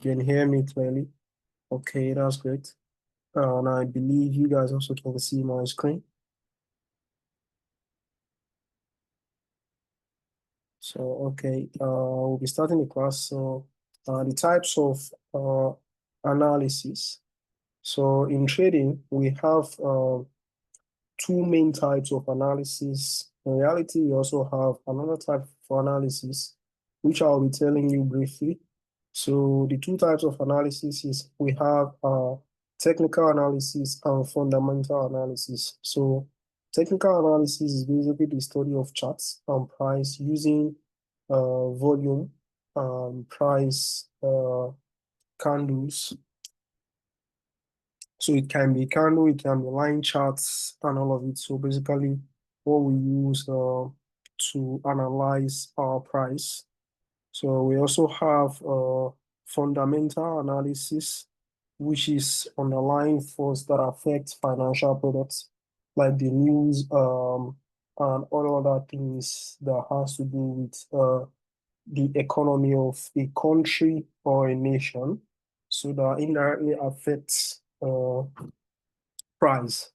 can hear me clearly. Okay, that's great. And I believe you guys also can see my screen. So, okay, we'll be starting the class. So, the types of analysis. So, in trading, we have two main types of analysis. In reality, we also have another type of analysis, which I'll be telling you briefly. So the two types of analysis is we have technical analysis and fundamental analysis. So technical analysis is basically the study of charts and price using volume, price, candles. So it can be candle, it can be line charts and all of it. So basically what we use to analyze our price. So we also have fundamental analysis, which is underlying force that affect financial products, like the news and all other things that has to do with the economy of a country or a nation, so that indirectly affects price.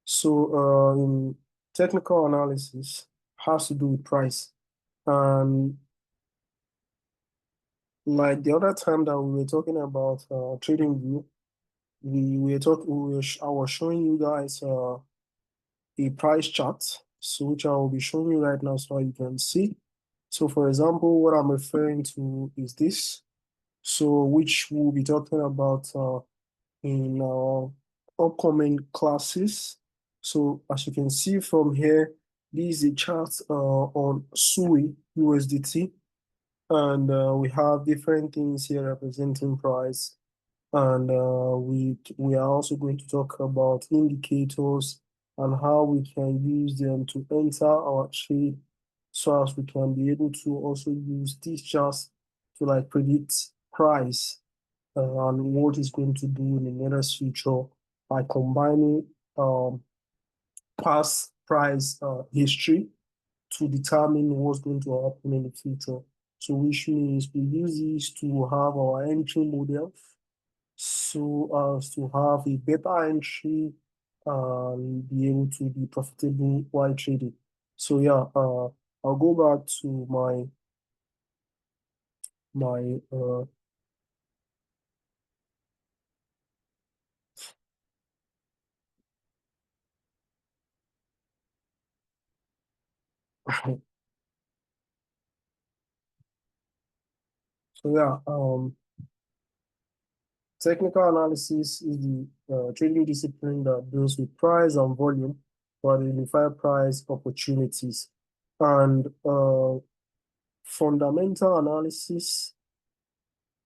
So in technical analysis has to do with price. And like the other time that we were talking about trading view, I was showing you guys a price chart, so which I will be showing you right now so you can see. So for example, what I'm referring to is this. So which we'll be talking about in upcoming classes. So as you can see from here, this is a chart on SUI USDT, and we have different things here representing price. And we are also going to talk about indicators and how we can use them to enter our trade, so as we can be able to also use these charts to like predict price and what it's going to do in the nearest future by combining um, past price history to determine what's going to happen in the future. So which means we use this to have our entry model so as to have a better entry and be able to be profitable while trading. So yeah, I'll go back to my so yeah, technical analysis is the trading discipline that deals with price and volume to identify price opportunities. And fundamental analysis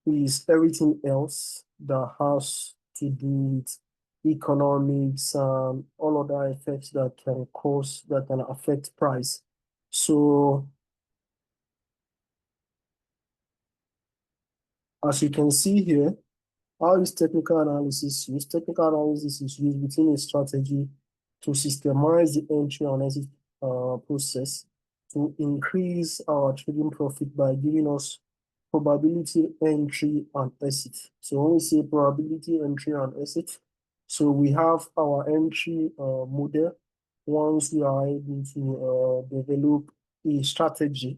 is everything else that has to do with economics and all other effects that can affect price. So as you can see here, how is technical analysis used? Technical analysis is used within a strategy to systemize the entry and exit process to increase our trading profit by giving us probability entry and exit. So when we say probability entry and exit, so we have our entry model. Once we are able to develop a strategy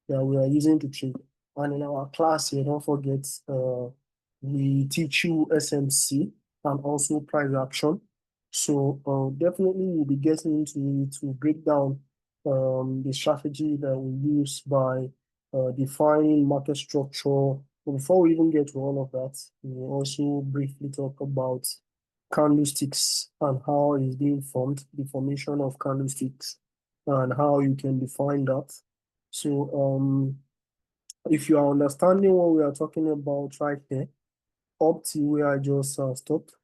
that we are using to trade. And in our class here, don't forget, we teach you SMC and also price action. So definitely we'll be getting into it to break down the strategy that we use by defining market structure. But before we even get to all of that, we'll also briefly talk about candlesticks and how it's being formed, the formation of candlesticks, and how you can define that. So if you are understanding what we are talking about right here, up to where I just stopped,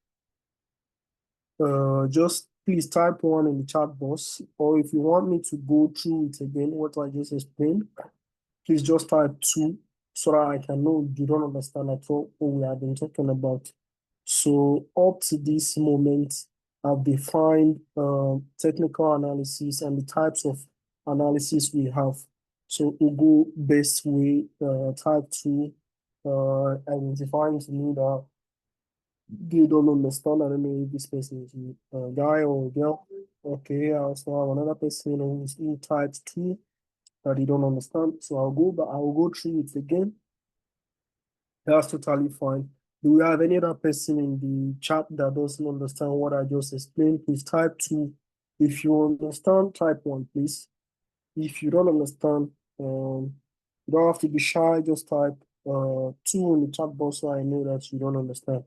just please type one in the chat box, or if you want me to go through it again, what I just explained, please just type two so that I can know you don't understand at all what we have been talking about. So up to this moment, I've defined technical analysis and the types of analysis we have. So we'll go best way, type two, identifying to me that they don't understand. I don't know if this person is a guy or a girl. Okay, I also have another person who's in type 2 that they don't understand. So I'll go through it again. That's totally fine. Do we have any other person in the chat that doesn't understand what I just explained? Please type 2. If you understand, type 1, please. If you don't understand, you don't have to be shy, just type 2 in the chat box so I know that you don't understand.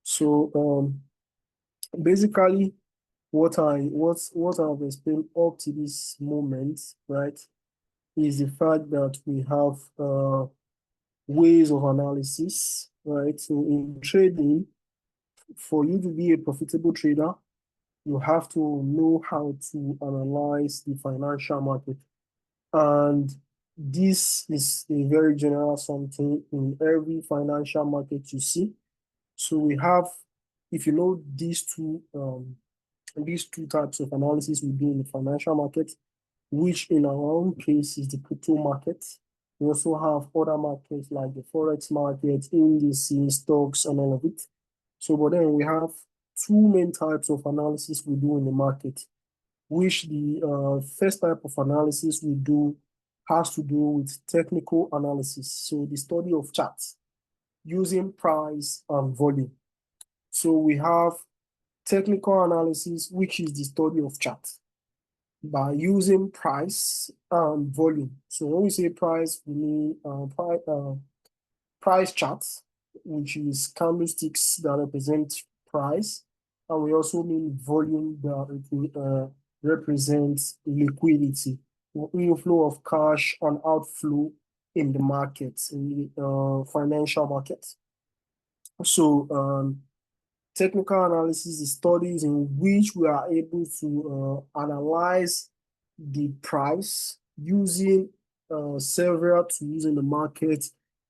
So basically what I've explained up to this moment, right, is the fact that we have ways of analysis, right? So in trading, for you to be a profitable trader, you have to know how to analyze the financial market. And this is a very general something in every financial market you see. So we have, if you know these two types of analysis we do in the financial market, which in our own case is the crypto market. We also have other markets like the forex market, indices, stocks, and all of it. So, but then we have two main types of analysis we do in the market, which the first type of analysis we do has to do with technical analysis. So the study of charts using price and volume. So we have technical analysis, which is the study of charts by using price and volume. So when we say price, we mean price charts, which is candlesticks that represent price, and we also mean volume that represents liquidity, inflow of cash and outflow in the markets, in the financial markets. So technical analysis is studies in which we are able to analyze the price using several tools in the market,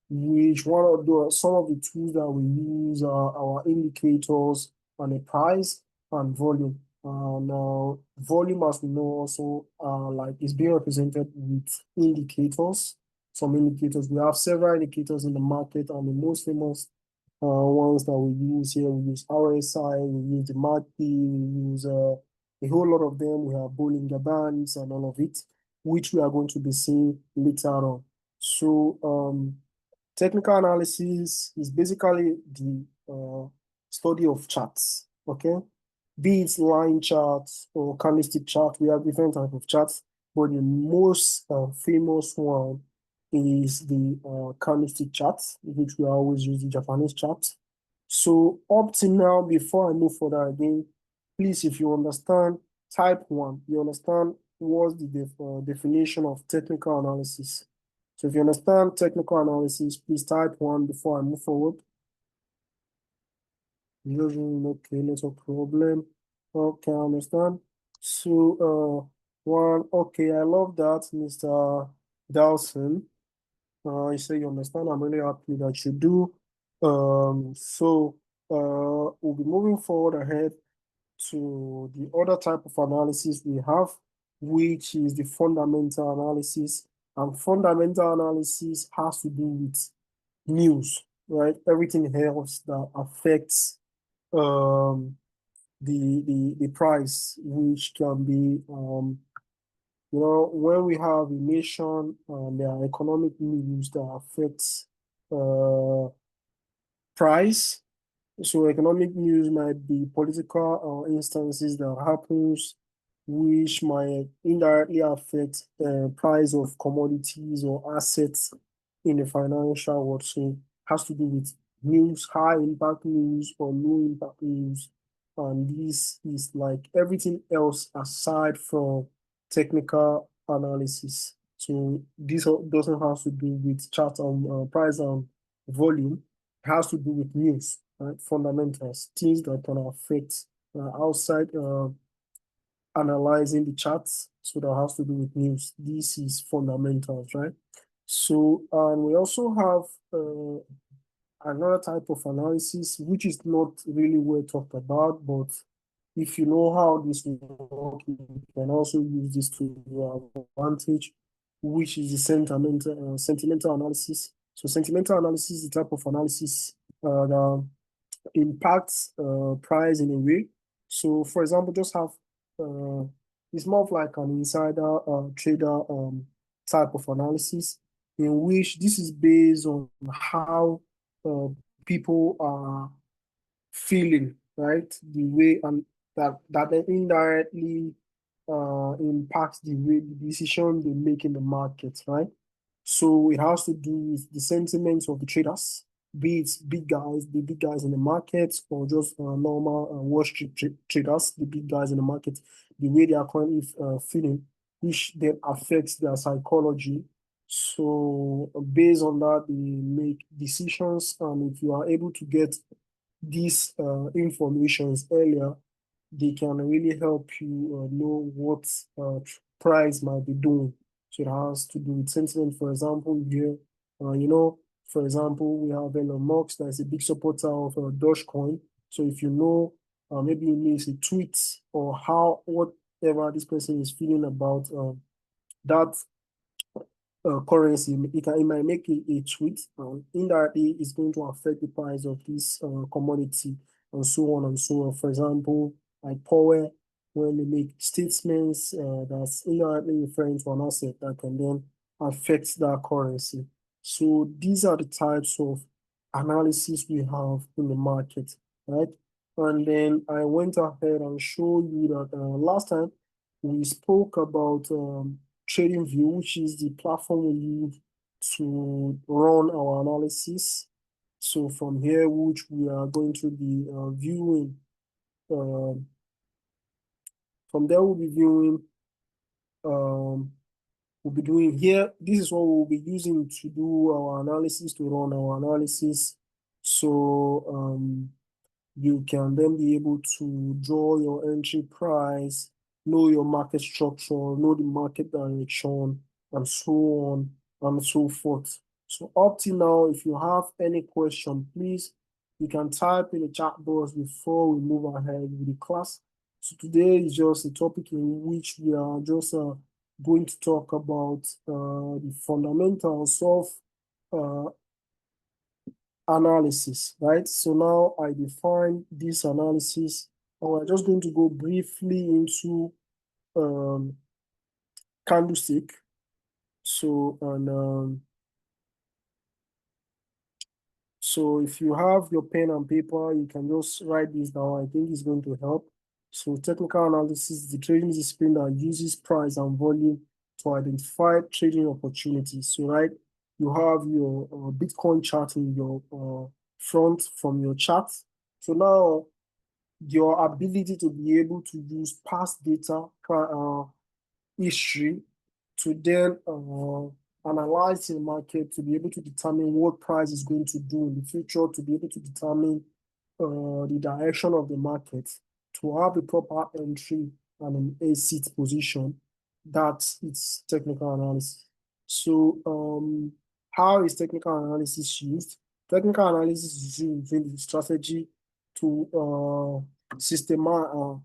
which some of the tools that we use are our indicators on the price and volume. Now, volume, as we know, also like is being represented with indicators. Some indicators, we have several indicators in the market, and the most famous ones that we use here, we use RSI, we use the MACD, we use a whole lot of them. We have Bollinger Bands and all of it, which we are going to be seeing later on. So technical analysis is basically the study of charts, okay? Be it line charts or candlestick chart, we have different types of charts, but the most famous one is the candlestick chart, which we always use the Japanese chart. So up to now, before I move further again, please, if you understand, type 1. You understand what's the definition of technical analysis. So if you understand technical analysis, please type 1 before I move forward. Okay, not a problem. Okay, I understand. So, 1, okay, I love that, Mr. Dawson. You say you understand. I'm really happy that you do. We'll be moving forward ahead to the other type of analysis we have, which is the fundamental analysis. And fundamental analysis has to do with news, right? Everything else that affects the price, which can be when we have a nation, there are economic news that affects price. So economic news might be political instances that happens, which might indirectly affect the price of commodities or assets in the financial world. So it has to do with news, high impact news or low impact news. And this is like everything else aside from technical analysis. So this doesn't have to do with chart and price and volume. It has to do with news, right? Fundamentals, things that can affect outside analyzing the charts. So that has to do with news. This is fundamentals, right? So, and we also have another type of analysis, which is not really well talked about, but if you know how this works, you can also use this to your advantage, which is the sentimental analysis. So sentimental analysis is the type of analysis that impacts price in a way. So for example, just have it's more of like an insider trader type of analysis in which this is based on how uh, people are feeling, right? The way and that indirectly impacts the way the decision they make in the market, right? So it has to do with the sentiments of the traders, be it the big guys in the market, or just normal Wall Street traders, the big guys in the market, the way they are currently feeling, which then affects their psychology. So based on that, they make decisions, and if you are able to get these informations earlier, they can really help you know what price might be doing. So it has to do with sentiment. For example, here, for example, we have Elon Musk that is a big supporter of Dogecoin. So if you know, maybe it means a tweet or how whatever this person is feeling about that currency, it might make a tweet, indirectly it's going to affect the price of this commodity and so on and so on. For example, like Powell, when they make statements that's indirectly referring to an asset that can then affect that currency. So these are the types of analysis we have in the market, right? And then I went ahead and showed you that last time we spoke about TradingView, which is the platform we use to run our analysis. So from here, which we are going to be viewing, um, from there we'll be viewing, we'll be doing here. This is what we'll be using to do our analysis, to run our analysis. So you can then be able to draw your entry price, know your market structure, know the market direction, and so on and so forth. So up till now, if you have any question, please, you can type in the chat box before we move ahead with the class. So today is just a topic in which we are just going to talk about the fundamentals of uh, analysis, right? So now I define this analysis, and we're just going to go briefly into candlestick. So, so if you have your pen and paper, you can just write this down. I think it's going to help. So technical analysis is the trading discipline that uses price and volume to identify trading opportunities. So, right, you have your Bitcoin chart in your front from your chart. So now your ability to be able to use past data, history, to then analyze the market, to be able to determine what price is going to do in the future, to be able to determine the direction of the market, to have a proper entry and an exit position. That's its technical analysis. So how is technical analysis used? Technical analysis is using the strategy to systematize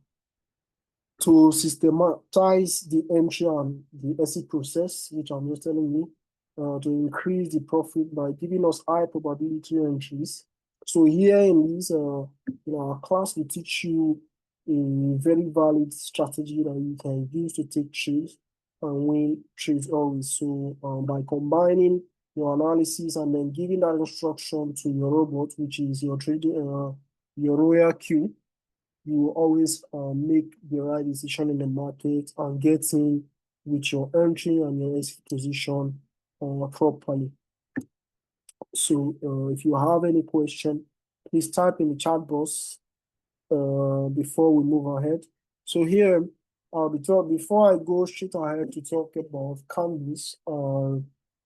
the entry and the exit process, which I'm just telling you, to increase the profit by giving us high probability entries. So here in this our class, we teach you a very valid strategy that you can use to take trades and win trades always. So by combining your analysis and then giving that instruction to your robot, which is your trading, your Royal Q, you will always make the right decision in the market and get in with your entry and your exit position properly. So if you have any question, please type in the chat box before we move ahead. So here, before I go straight ahead to talk about candles,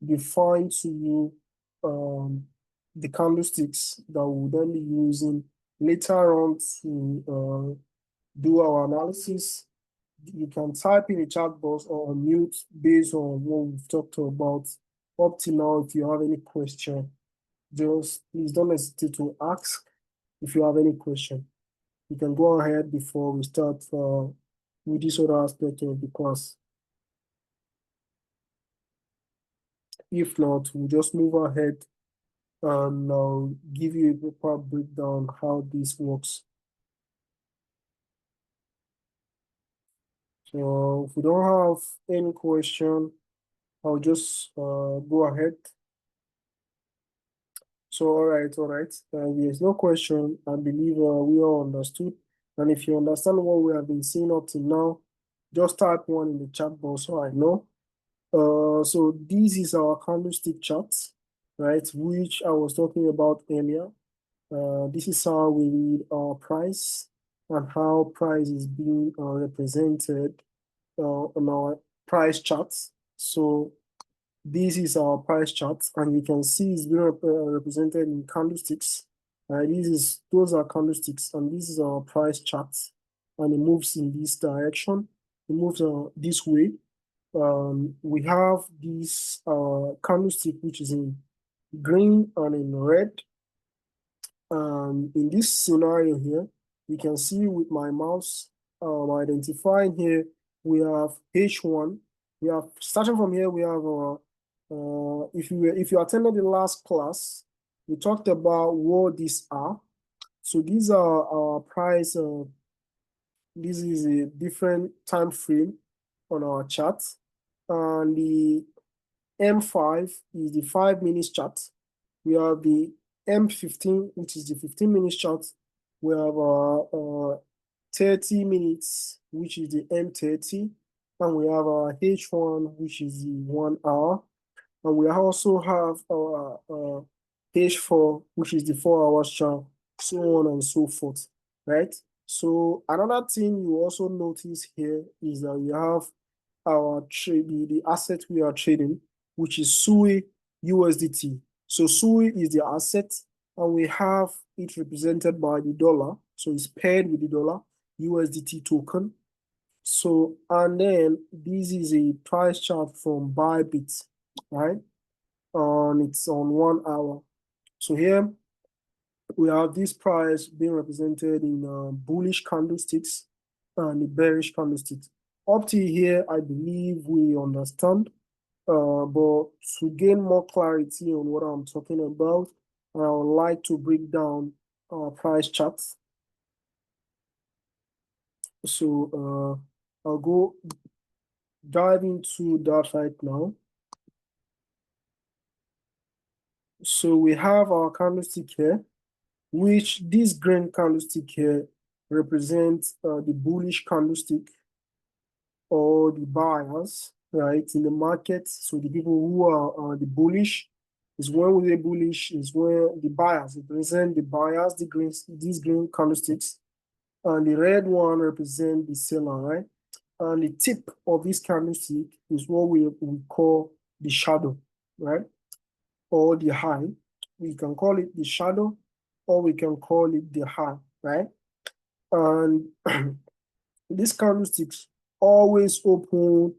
define to you the candlesticks that we'll then be using later on to do our analysis. You can type in the chat box or unmute based on what we've talked about up till now. If you have any question, just please don't hesitate to ask if you have any question. you can go ahead before we start with this other aspect of the class. If not, we'll just move ahead and I'll give you a proper breakdown how this works. So if we don't have any question, I'll just go ahead. So, all right. There's no question. I believe we all understood. And if you understand what we have been seeing up to now, just type one in the chat box so I know. So this is our candlestick chart, right, which I was talking about earlier. This is how we read our price and how price is being represented on our price charts. So this is our price chart, and you can see it's being represented in candlesticks. Those are candlesticks, and this is our price chart, and it moves in this direction. It moves this way. We have this candlestick which is in green and in red. In this scenario here, you can see with my mouse identifying here, we have H1. We have, starting from here, we have if you attended the last class, we talked about what these are. So these are our price. This is a different time frame on our chart, and the M5 is the 5 minutes chart. We have the M15, which is the 15 minutes chart. We have 30 minutes, which is the M30, and we have our H1, which is the 1 hour. And we also have our H4, which is the 4 hours chart, so on and so forth, right? So another thing you also notice here is that we have our trade, the asset we are trading, which is SUI USDT. So SUI is the asset, and we have it represented by the dollar. So it's paired with the dollar USDT token. So, and then this is a price chart from Bybit, right? And it's on 1 hour. So here we have this price being represented in bullish candlesticks and the bearish candlesticks. Up to here, I believe we understand. But to gain more clarity on what I'm talking about, I would like to break down our price charts. So I'll go dive into that right now. So we have our candlestick here, which this green candlestick here represents the bullish candlestick or the buyers, right, in the market. So the people who are the bullish is when we say bullish is where the buyers represent the buyers, these green candlesticks, and the red one represent the seller, right? And the tip of this candlestick is what we call the shadow, right? Or the high. We can call it the shadow, or we can call it the high, right? And these candlesticks always open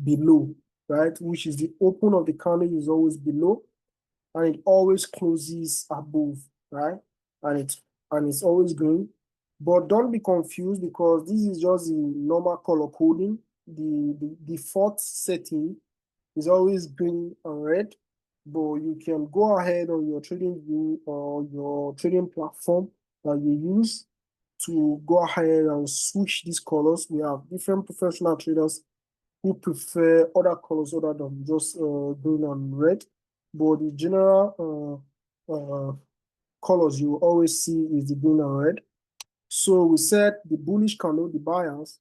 below, right? Which is the open of the candle is always below, and it always closes above, right? And it's always green. But don't be confused, because this is just the normal color coding. The default setting is always green and red, but you can go ahead on your trading view or your trading platform that you use to go ahead and switch these colors. We have different professional traders who prefer other colors other than just green and red, but the general colors you always see is the green and red. So we said the bullish candle, the buyers,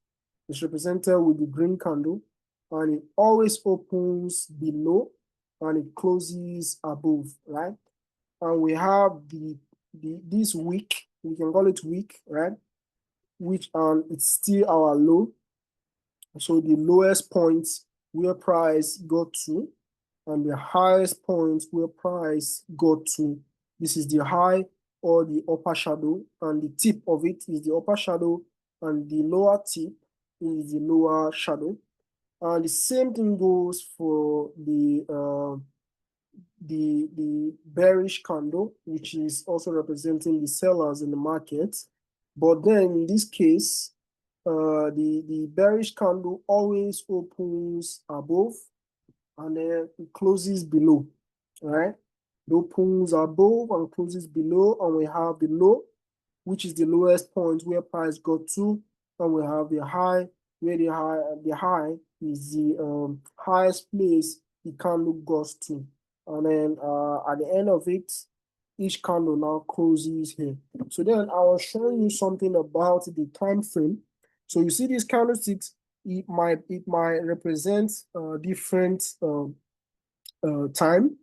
is represented with the green candle, and it always opens below and it closes above, right? And we have this wick, we can call it wick, right? Which it's still our low. So the lowest points where price got to, and the highest points where price got to. This is the high or the upper shadow, and the tip of it is the upper shadow, and the lower tip is the lower shadow. And the same thing goes for the bearish candle, which is also representing the sellers in the market. But then in this case, the bearish candle always opens above and then it closes below, right? It opens above and closes below, and we have the low, which is the lowest point where price got to, and we have the high, where the high is the highest place the candle goes to. And then at the end of it, each candle now closes here. So then I was showing you something about the time frame. So you see these candlesticks, it might represent different time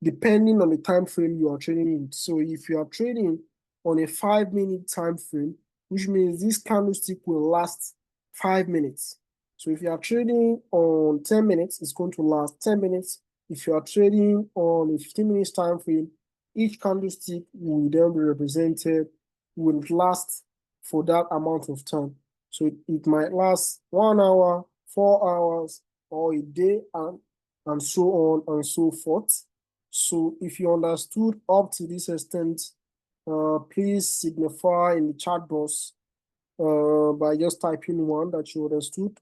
depending on the time frame you are trading in. So if you are trading on a 5-minute time frame, which means this candlestick will last 5 minutes. So if you are trading on 10 minutes, it's going to last 10 minutes. If you are trading on a 15 minutes time frame, each candlestick will then be represented, will last for that amount of time. So it might last 1 hour, 4 hours, or a day, and so on and so forth. So if you understood up to this extent, please signify in the chat box by just typing one that you understood.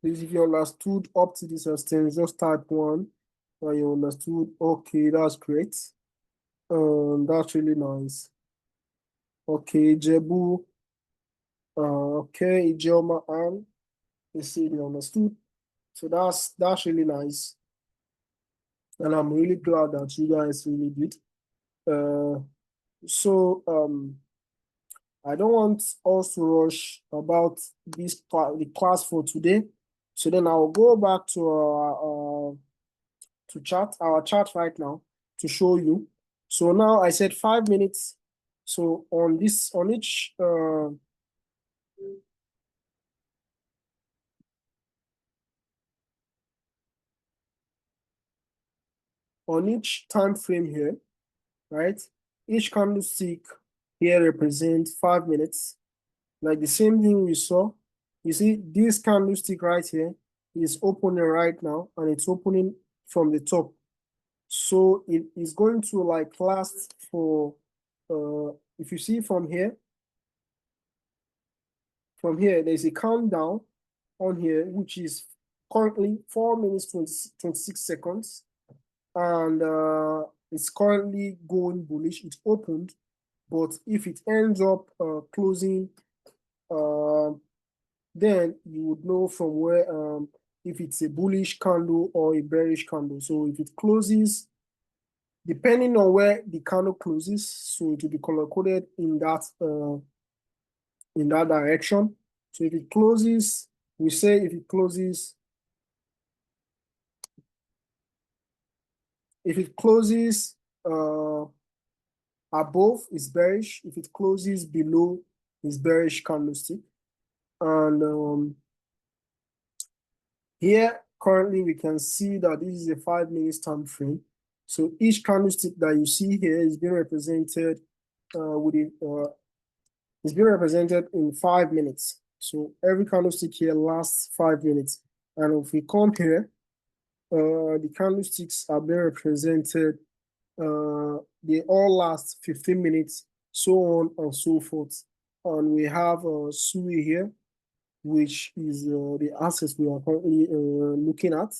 Please, if you understood up to this extent, just type one that you understood. Okay, that's great. That's really nice. Okay, Jebu. Okay, Ijeoma Ann. They say they understood. So that's really nice. And I'm really glad that you guys really did. Uh, so I don't want us to rush about the class for today. So then I'll go back to our chat right now to show you. So now I said 5 minutes. So on each time frame here, right? Each candlestick here represents 5 minutes. Like the same thing we saw. You see, this candlestick right here is opening right now, and it's opening from the top. So it is going to like last for, if you see from here, there's a countdown on here, which is currently 4 minutes 26 seconds. And it's currently going bullish. It opened, but if it ends up closing, then you would know from where if it's a bullish candle or a bearish candle. So if it closes, depending on where the candle closes, so it will be color coded in that direction. So if it closes, we say if it closes above is bearish. If it closes below is bearish candlestick. And here currently we can see that this is a 5 minutes time frame. So each candlestick that you see here is being represented it's being represented in 5 minutes. So every candlestick here lasts 5 minutes. And if we come here, the candlesticks are being represented. They all last 15 minutes, so on and so forth. And we have SUI here, which is the assets we are currently looking at,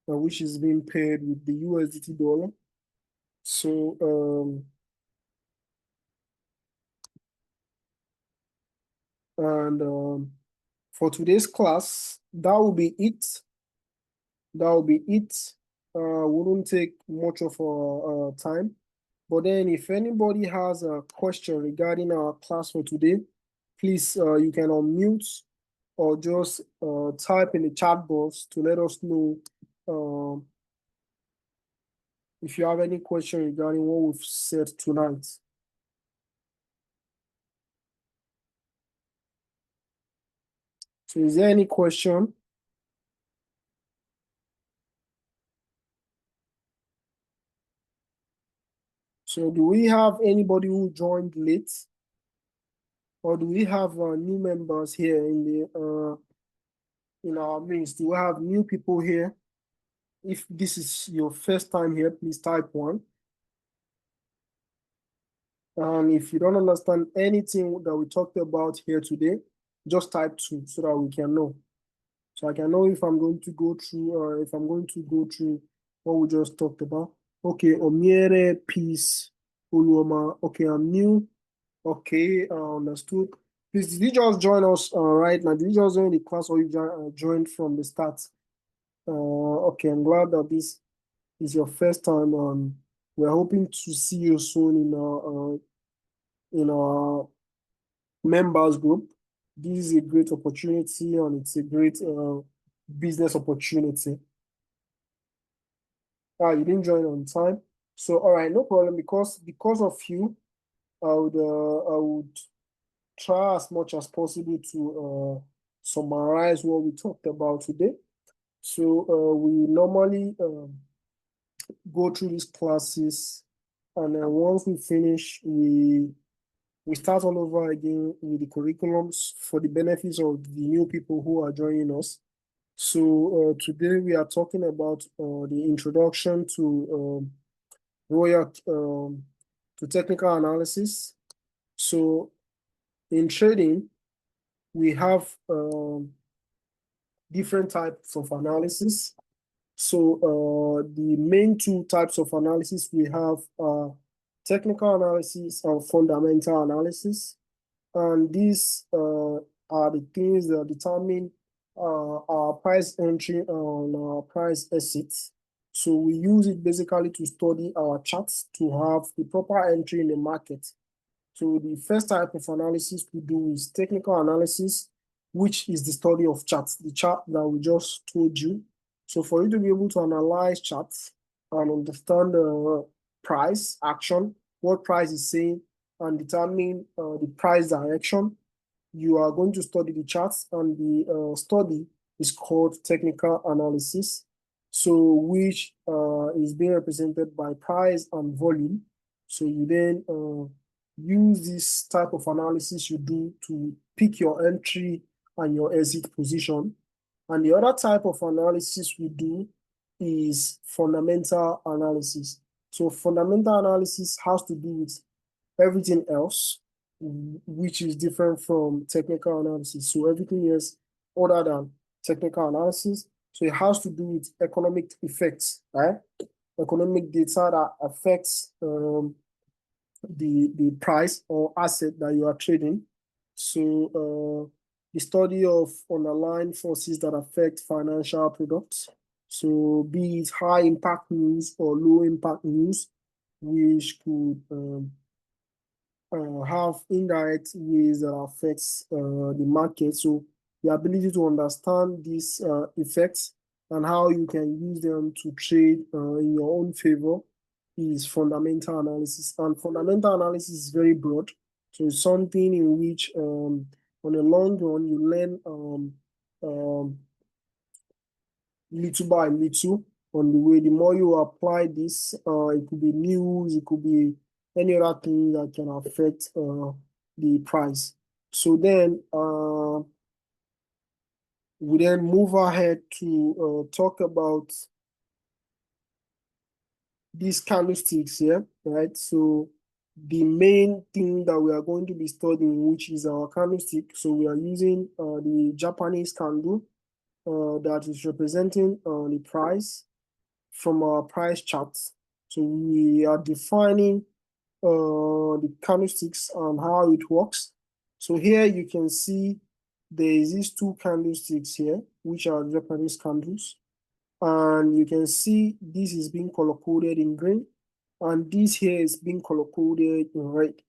which is being paid with the USDT dollar. So for today's class, that will be it. Wouldn't take much of our time. But then if anybody has a question regarding our class for today, please you can unmute or just type in the chat box to let us know if you have any question regarding what we've said tonight. So is there any question? So do we have anybody who joined late? Or do we have new members here in our midst? Do we have new people here? If this is your first time here, please type one. And if you don't understand anything that we talked about here today, just type 2 so that we can know. So I can know if I'm going to go through or if I'm going to go through what we just talked about. Okay, Omiere, peace, Uluoma. Okay, I'm new. Okay, understood. Please, did you just join us right now? Did you just join the class or you joined from the start? Okay, I'm glad that this is your first time. We're hoping to see you soon in our members group. This is a great opportunity and it's a great business opportunity. You didn't join on time. So, all right, no problem. Because of you, I would try as much as possible to summarize what we talked about today. So, we normally go through these classes, and then once we finish, we start all over again with the curriculums for the benefits of the new people who are joining us. So today we are talking about the introduction to Royal to technical analysis. So in trading, we have different types of analysis. So the main two types of analysis we have are technical analysis and fundamental analysis. And these are the things that determine our price entry and our price exits. So we use it basically to study our charts to have the proper entry in the market. So the first type of analysis we do is technical analysis, which is the study of charts, the chart that we just told you. So for you to be able to analyze charts and understand the price action, what price is saying, and determine the price direction, you are going to study the charts, and the study is called technical analysis. So which is being represented by price and volume. So you then use this type of analysis you do to pick your entry and your exit position. And the other type of analysis we do is fundamental analysis. So fundamental analysis has to do with everything else, which is different from technical analysis. So everything else other than technical analysis. So it has to do with economic effects, right? Economic data that affects the price or asset that you are trading. So the study of underlying forces that affect financial products. So be it high impact news or low impact news, which could have indirect ways that affects the market. So the ability to understand these effects and how you can use them to trade in your own favor is fundamental analysis. And fundamental analysis is very broad. So it's something in which on the long run you learn little by little on the way. The more you apply this, it could be news, it could be any other thing that can affect the price. So then we then move ahead to talk about these candlesticks here, right? So the main thing that we are going to be studying, which is our candlestick. So we are using the Japanese candle that is representing the price from our price charts. So we are defining the candlesticks and how it works. So here you can see there is these two candlesticks here, which are Japanese candles. And you can see this is being color-coded in green, and this here is being color-coded in red,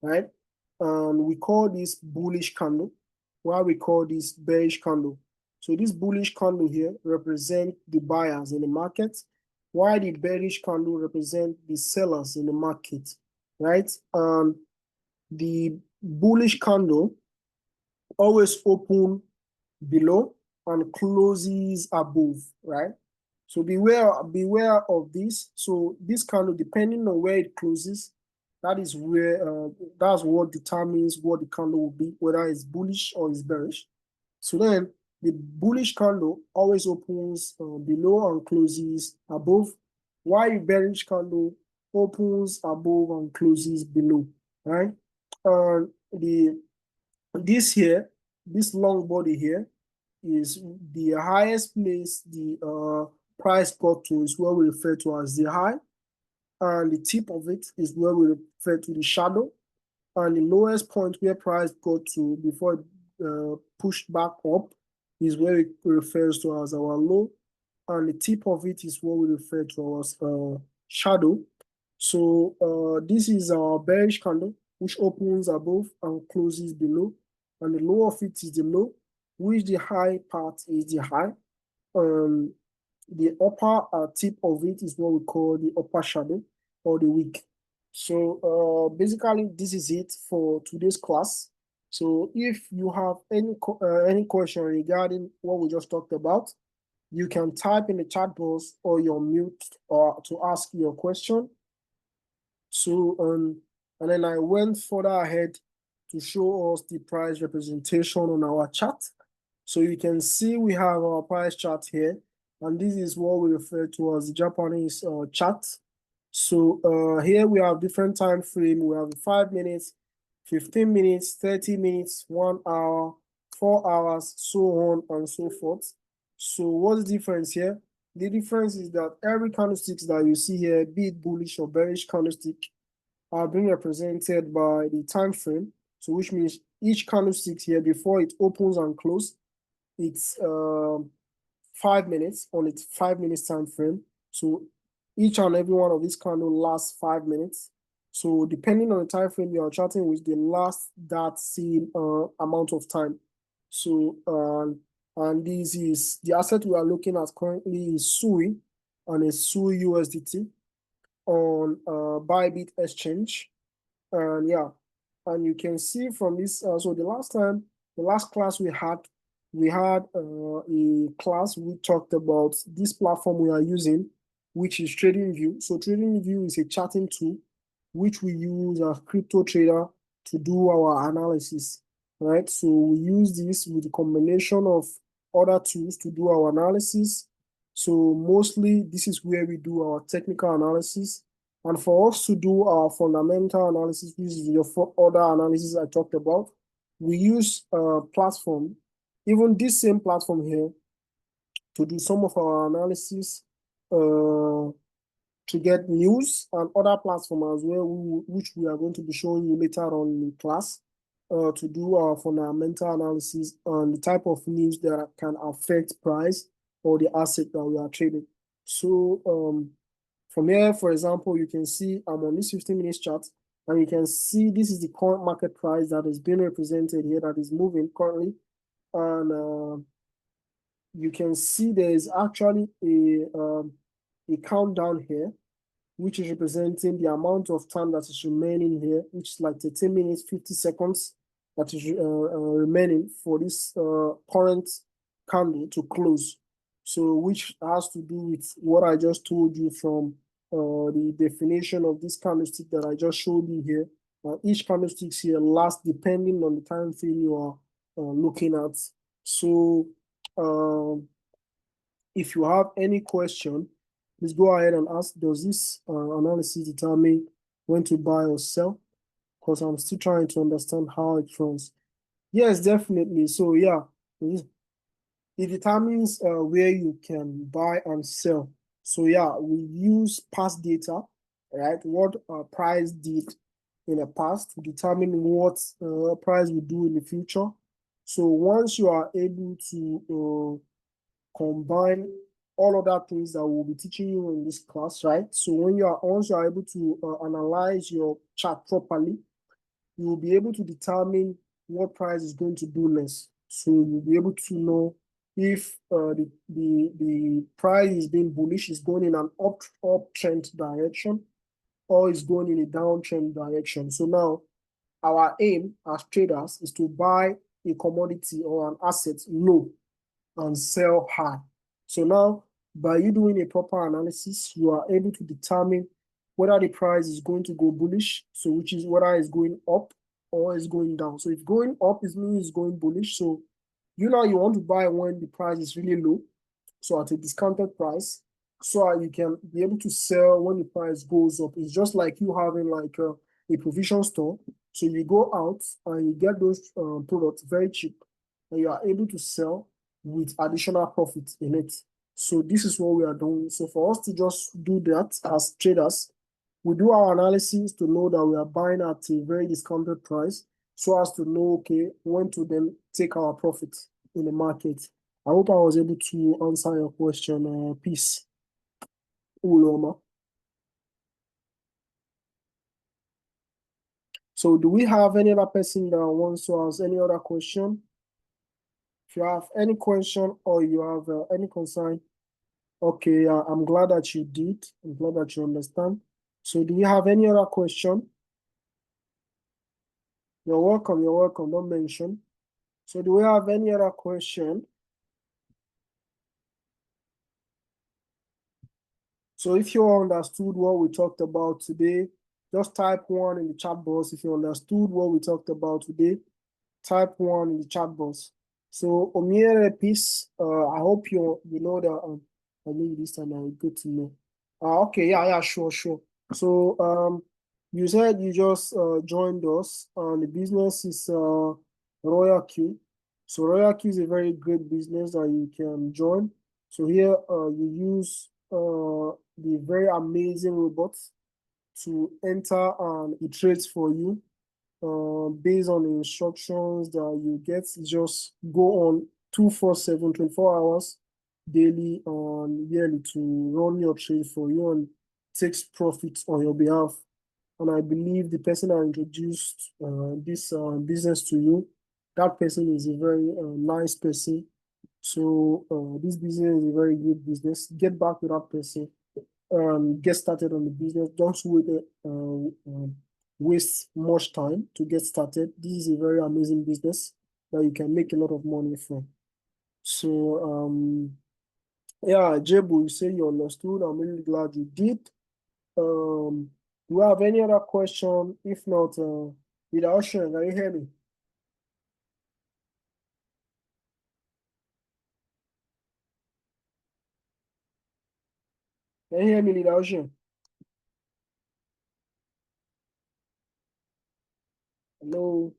right? And we call this bullish candle, while we call this bearish candle. So this bullish candle here represent the buyers in the market, while the bearish candle represent the sellers in the market, right? The bullish candle always open below and closes above, right? So beware of this. So this candle, depending on where it closes, that is where that's what determines what the candle will be, whether it's bullish or it's bearish. So then the bullish candle always opens below and closes above, while the bearish candle opens above and closes below. right? This here, this long body here is the highest place the price got to is what we refer to as the high, and the tip of it is where we refer to the shadow, and the lowest point where price got to before it pushed back up is where it refers to as our low, and the tip of it is what we refer to as shadow. So this is our bearish candle, which opens above and closes below, and the low of it is the low, which the high part is the high. Um, the upper tip of it is what we call the upper shadow or the wick. So basically, this is it for today's class. So if you have any question regarding what we just talked about, you can type in the chat box or you're mute to ask your question. So and then I went further ahead to show us the price representation on our chart. So you can see we have our price chart here, and this is what we refer to as the Japanese chart. So here we have different time frame. We have 5 minutes, 15 minutes, 30 minutes, 1 hour, 4 hours, so on and so forth. So what's the difference here? The difference is that every candlestick that you see here, be it bullish or bearish candlestick, are being represented by the time frame. So which means each candlestick here, before it opens and closes, it's 5 minutes on its 5 minutes time frame. So each and every one of these candles lasts 5 minutes. So depending on the time frame you are charting with, they last that same amount of time. So and this is the asset we are looking at currently is SUI, and it's SUI USDT on Bybit Exchange. And yeah, and you can see from this, so the last class we had a class we talked about this platform we are using, which is TradingView. So TradingView is a charting tool which we use as crypto trader to do our analysis, right? So we use this with a combination of other tools to do our analysis. So mostly this is where we do our technical analysis. And for us to do our fundamental analysis, which is the other analysis I talked about, we use a platform, even this same platform here, to do some of our analysis, to get news and other platforms as well, which we are going to be showing you later on in class, to do our fundamental analysis on the type of news that can affect price or the asset that we are trading. So from here, for example, you can see I'm on this 15 minutes chart, and you can see this is the current market price that is being represented here, that is moving currently. And you can see there is actually a countdown here, which is representing the amount of time that is remaining here, which is like 13 minutes, 50 seconds that is remaining for this current candle to close. So which has to do with what I just told you from the definition of this candlestick that I just showed you here. Each candlestick here lasts depending on the time frame you are looking at. So if you have any question, please go ahead and ask, does this analysis determine when to buy or sell? Because I'm still trying to understand how it runs. Yes, definitely. So yeah, it determines where you can buy and sell. So yeah, we use past data, right? What price did in the past to determine what price will do in the future. So once you are able to combine all other things that we'll be teaching you in this class, right? So once you are able to analyze your chart properly, you will be able to determine what price is going to do next. So you'll be able to know if the price is being bullish, is going in an uptrend direction, or is going in a downtrend direction. So now our aim as traders is to buy a commodity or an asset low and sell high. So now, by you doing a proper analysis, you are able to determine whether the price is going to go bullish, so which is whether it's going up or it's going down. So if going up, it means it's going bullish. So you want to buy when the price is really low, so at a discounted price, so you can be able to sell when the price goes up. It's just like you having like a provision store. So you go out and you get those products very cheap, and you are able to sell with additional profit in it. So this is what we are doing. So for us to just do that as traders, we do our analysis to know that we are buying at a very discounted price, so as to know, okay, when to then take our profit in the market. I hope I was able to answer your question. Peace. Uloma. So do we have any other person that wants to ask any other question? If you have any question or you have any concern, okay, I'm glad that you did. I'm glad that you understand. So do you have any other question? You're welcome, you're welcome, don't mention. So do we have any other question? So if you understood what we talked about today, just type 1 in the chat box. If you understood what we talked about today, type 1 in the chat box. So Omiere, peace. I hope you know that. I mean, this time I good to know. Okay, yeah, sure. So you said you just joined us, and the business is Royal Q. So Royal Q is a very great business that you can join. So here you use the very amazing robots to enter and it trades for you based on the instructions that you get. Just go on 247, 24 hours daily on yearly to run your trade for you and takes profits on your behalf. And I believe the person that introduced this business to you, that person is a very nice person. So this business is a very good business. Get back to that person. Get started on the business. Don't waste much time to get started. This is a very amazing business that you can make a lot of money from. So yeah, Jebu, you say you understood. I'm really glad you did. Do you have any other question? If not, without sharing, can you hear me? Can you hear me, Leader Ocean? Hello?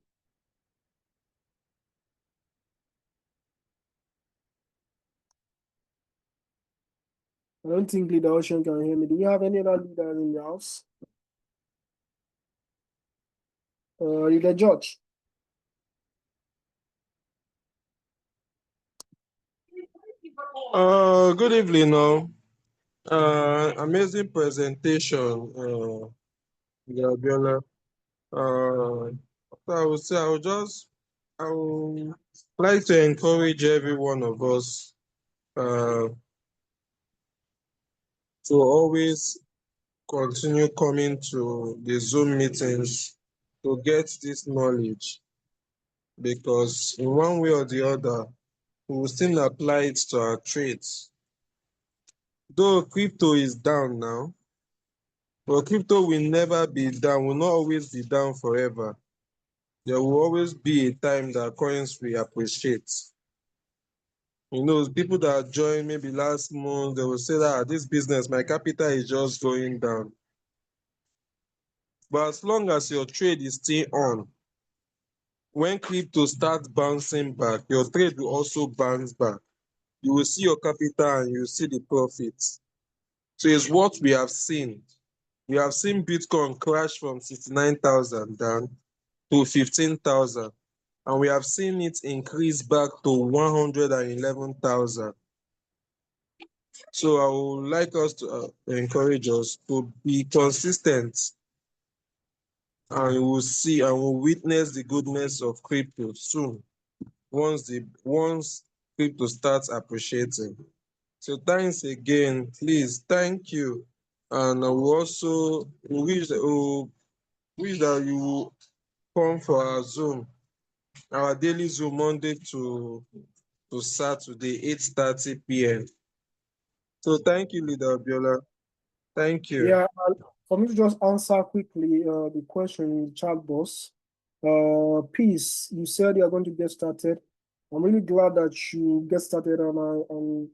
I don't think Leader Ocean can hear me. Do we have any other leaders in the house? Leader George? Good evening, all. Amazing presentation, Gabriela. So I would say I would like to encourage every one of us to always continue coming to the Zoom meetings to get this knowledge, because in one way or the other, we will still apply it to our trades. Though crypto is down now, but crypto will never be down, will not always be down forever. There will always be a time that coins will appreciate. You know, people that joined maybe last month, they will say that this business, my capital is just going down. But as long as your trade is still on, when crypto starts bouncing back, your trade will also bounce back. You will see your capital and you will see the profits. So it's what we have seen. We have seen Bitcoin crash from 69,000 down to 15,000. And we have seen it increase back to 111,000. So I would like us to encourage us to be consistent, and we'll see and we'll witness the goodness of crypto soon once crypto starts appreciating. So thanks again, please, thank you. And we also wish that you will come for our Zoom, our daily Zoom, Monday to Saturday, 8:30 p.m. So thank you, Leader Abiola. Thank you. Yeah, for me to just answer quickly the question in the chat box. Peace, you said you're going to get started. I'm really glad that you get started, and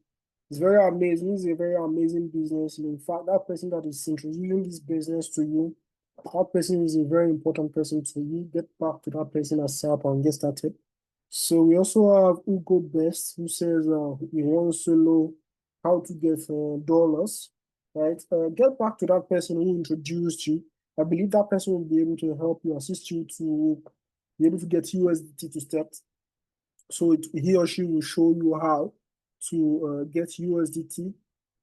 it's very amazing. It's a very amazing business. In fact, that person that is introducing this business to you, that person is a very important person to you. Get back to that person ASAP and get started. So we also have Hugo Best, who says he wants to know how to get dollars, right? Get back to that person who introduced you. I believe that person will be able to help you, assist you to be able to get USDT to start. So he or she will show you how to get USDT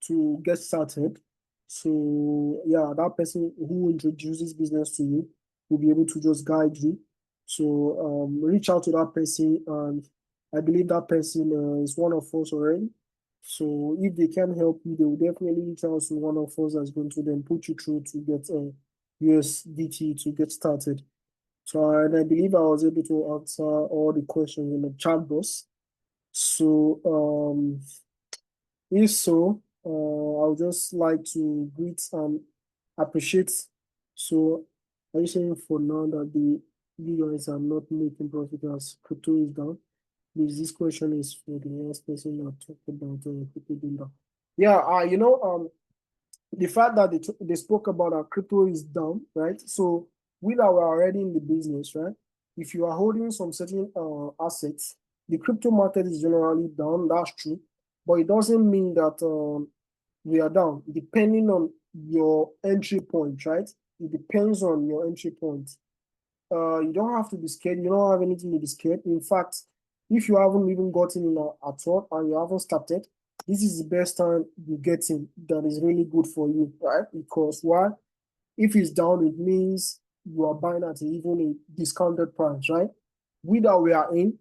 to get started. So yeah, that person who introduces business to you will be able to just guide you. So reach out to that person, and I believe that person is one of us already. So if they can help you, they will definitely reach out to one of us that's going to then put you through to get USDT to get started. So and I believe I was able to answer all the questions in the chat box. So if so, I would just like to greet and appreciate. So are you saying for now that the you guys are not making profit as crypto is down? Please, this question is for the last person that talked about crypto being down. Yeah, the fact that they spoke about our crypto is down, right? So we that were already in the business, right? If you are holding some certain assets, the crypto market is generally down. That's true, but it doesn't mean that we are down. Depending on your entry point, right? It depends on your entry point. You don't have to be scared. You don't have anything to be scared. In fact, if you haven't even gotten in at all and you haven't started, this is the best time you get in that is really good for you, right? Because why? If it's down, it means you are buying at even a discounted price, right? We that we are in,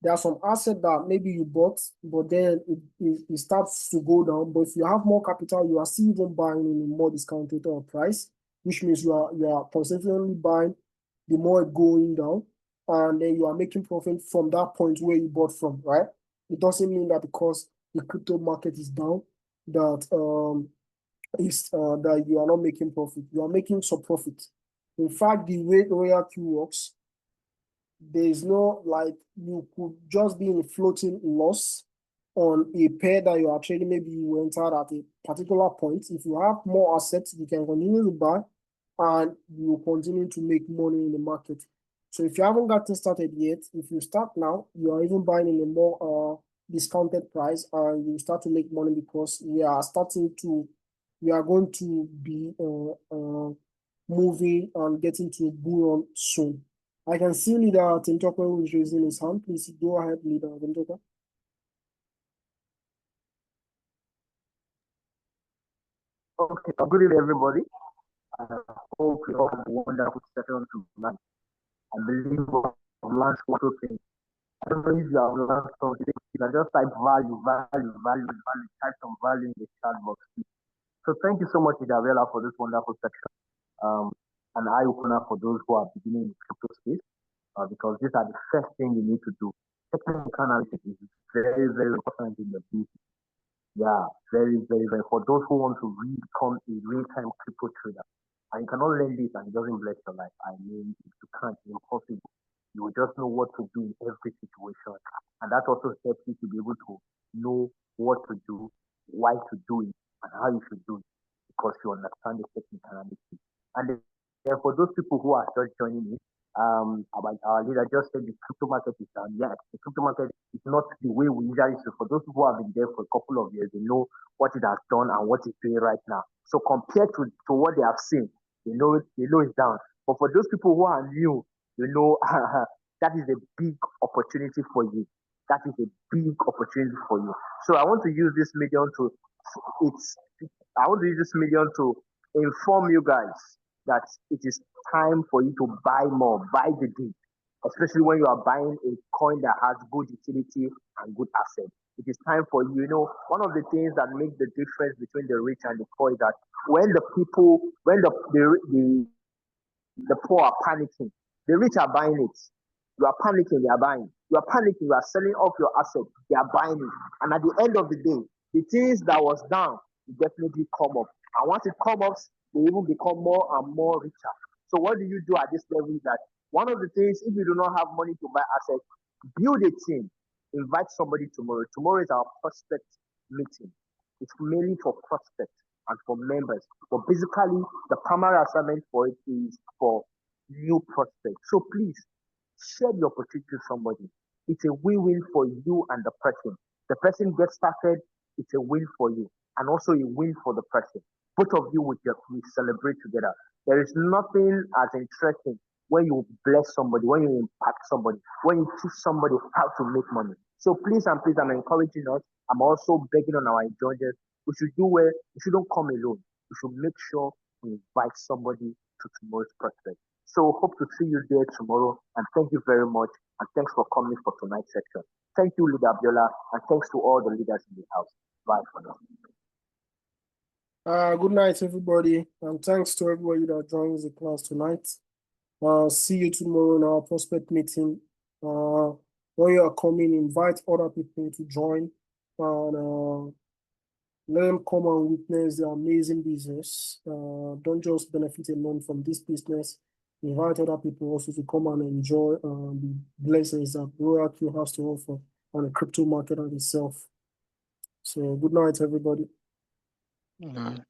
there are some assets that maybe you bought, but then it starts to go down. But if you have more capital, you are still even buying in a more discounted price, which means you are consistently buying the more it going down, and then you are making profit from that point where you bought from, right? It doesn't mean that because the crypto market is down that is that you are not making profit. You are making some profit. In fact, the way Royal Q works, there is no like you could just be in a floating loss on a pair that you are trading. Maybe you entered at a particular point. If you have more assets, you can continue to buy and you continue to make money in the market. So if you haven't gotten started yet, if you start now, you are even buying in a more discounted price and you start to make money because we are going to be moving and getting to a bull run soon. I can see Leader Tintoka who is raising his hand. Please go ahead, Leader Tintoka. Okay, good evening, everybody. I hope you all have a wonderful session tonight. I believe I've learned one or two things. I don't know if you have learned something. You can just type value, value, value, value, type some value in the chat box. So thank you so much, Idabella, for this wonderful section. An eye opener for those who are beginning in the crypto space, because these are the first thing you need to do. Technical analysis is very, very important in the business. Yeah, very, very, very. For those who want to become a real-time crypto trader, and you cannot learn this and it doesn't bless your life. I mean, if you can't, it's impossible. You will just know what to do in every situation, and that also helps you to be able to know what to do, why to do it, and how you should do it, because you understand the technical analysis. And then for those people who are just joining me, about our leader just said the crypto market is down. Yeah, the crypto market is not the way we usually see. For those who have been there for a couple of years, they know what it has done and what it's doing right now. So compared to what they have seen, they know it's down. But for those people who are new, you know that is a big opportunity for you. That is a big opportunity for you. So I want to use this medium to it's I want to use this medium to inform you guys that it is time for you to buy more, buy the dip, especially when you are buying a coin that has good utility and good asset. It is time for you. You know, one of the things that makes the difference between the rich and the poor is that when the poor are panicking, the rich are buying it. You are panicking, they are buying. You are panicking, you are selling off your asset, they are buying it. And at the end of the day, the things that was down will definitely come up. And once it comes up, they even become more and more richer. So what do you do at this level is that one of the things, if you do not have money to buy assets, build a team, invite somebody tomorrow. Tomorrow is our prospect meeting. It's mainly for prospect. and for members. But basically, the primary assignment for it is for new prospects. So please share the opportunity to somebody. It's a win-win for you and the person. The person gets started, it's a win for you, and also a win for the person. Both of you will celebrate together. There is nothing as interesting when you bless somebody, when you impact somebody, when you teach somebody how to make money. So please and please, I'm encouraging us. I'm also begging on our judges. We should do well. We shouldn't come alone. We should make sure we invite somebody to tomorrow's prospect. So hope to see you there tomorrow. And thank you very much. And thanks for coming for tonight's section. Thank you, Leader Abiola, and thanks to all the leaders in the house. Bye for now. Good night, everybody, and thanks to everybody that joins the class tonight. See you tomorrow in our prospect meeting. When you are coming, invite other people to join, and let them come and witness the amazing business. Don't just benefit alone from this business. Invite other people also to come and enjoy the blessings that RoyalQ has to offer on the crypto market and itself. So good night, everybody. Mm.